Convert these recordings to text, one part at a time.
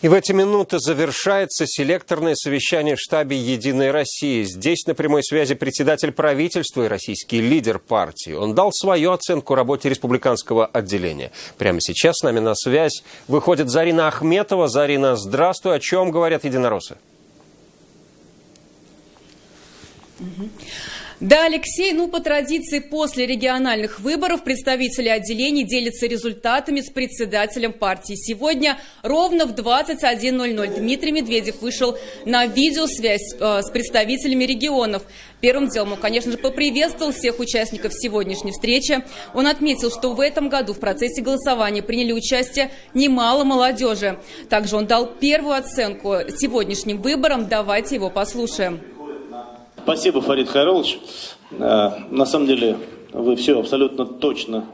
И в эти минуты завершается селекторное совещание в штабе «Единой России». Здесь на прямой связи председатель правительства и российский лидер партии. Он дал свою оценку работе республиканского отделения. Прямо сейчас с нами на связь выходит Зарина Ахметова. Зарина, здравствуй. О чем говорят единороссы? Да, Алексей, по традиции после региональных выборов представители отделений делятся результатами с председателем партии. Сегодня ровно в 21:00 Дмитрий Медведев вышел на видеосвязь с представителями регионов. Первым делом он, конечно же, поприветствовал всех участников сегодняшней встречи. Он отметил, что в этом году в процессе голосования приняли участие немало молодежи. Также он дал первую оценку сегодняшним выборам. Давайте его послушаем. Спасибо, Фарид Хайрулович. На самом деле вы все абсолютно точно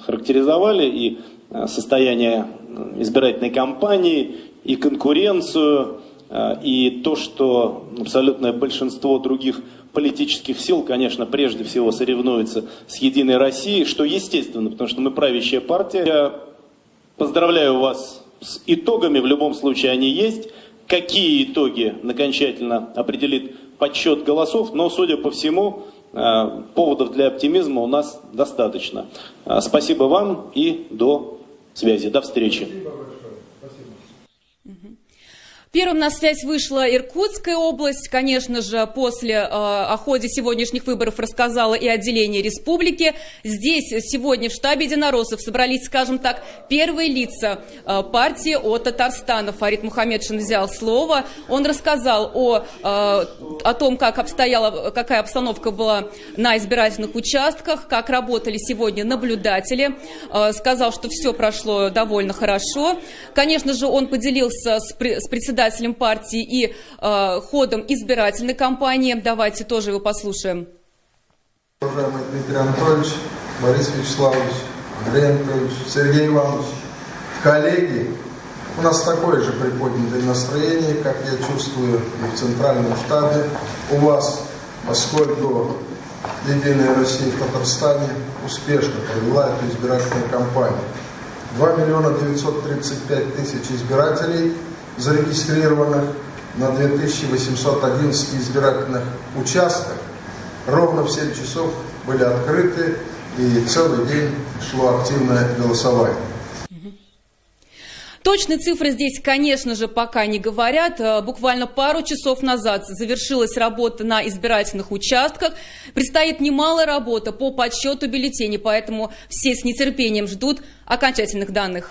характеризовали и состояние избирательной кампании, и конкуренцию, и то, что абсолютное большинство других политических сил, конечно, прежде всего соревнуются с «Единой Россией», что естественно, потому что мы правящая партия. Я поздравляю вас с итогами, в любом случае они есть. Какие итоги окончательно определит подсчет голосов, но, судя по всему, поводов для оптимизма у нас достаточно. Спасибо вам и до связи, до встречи. Первым на связь вышла Иркутская область. Конечно же, о ходе сегодняшних выборов рассказала и отделение республики. Здесь сегодня в штабе единороссов собрались, скажем так, первые лица партии от Татарстана. Фарид Мухаммедшин взял слово. Он рассказал о том, какая обстановка была на избирательных участках, как работали сегодня наблюдатели. Сказал, что все прошло довольно хорошо. Конечно же, он поделился с председателем партии и ходом избирательной кампании. Давайте тоже его послушаем. Уважаемый Дмитрий Анатольевич, Борис Вячеславович, Андрей Анатольевич, Сергей Иванович, коллеги, у нас такое же приподнятое настроение, как я чувствую и в Центральном штабе у вас, поскольку «Единая Россия» в Татарстане успешно провела эту избирательную кампанию. 2 935 000 избирателей зарегистрированных на 2811 избирательных участках, ровно в 7 часов были открыты, и целый день шло активное голосование. Точные цифры здесь, конечно же, пока не говорят. Буквально пару часов назад завершилась работа на избирательных участках. Предстоит немалая работа по подсчету бюллетеней, поэтому все с нетерпением ждут окончательных данных.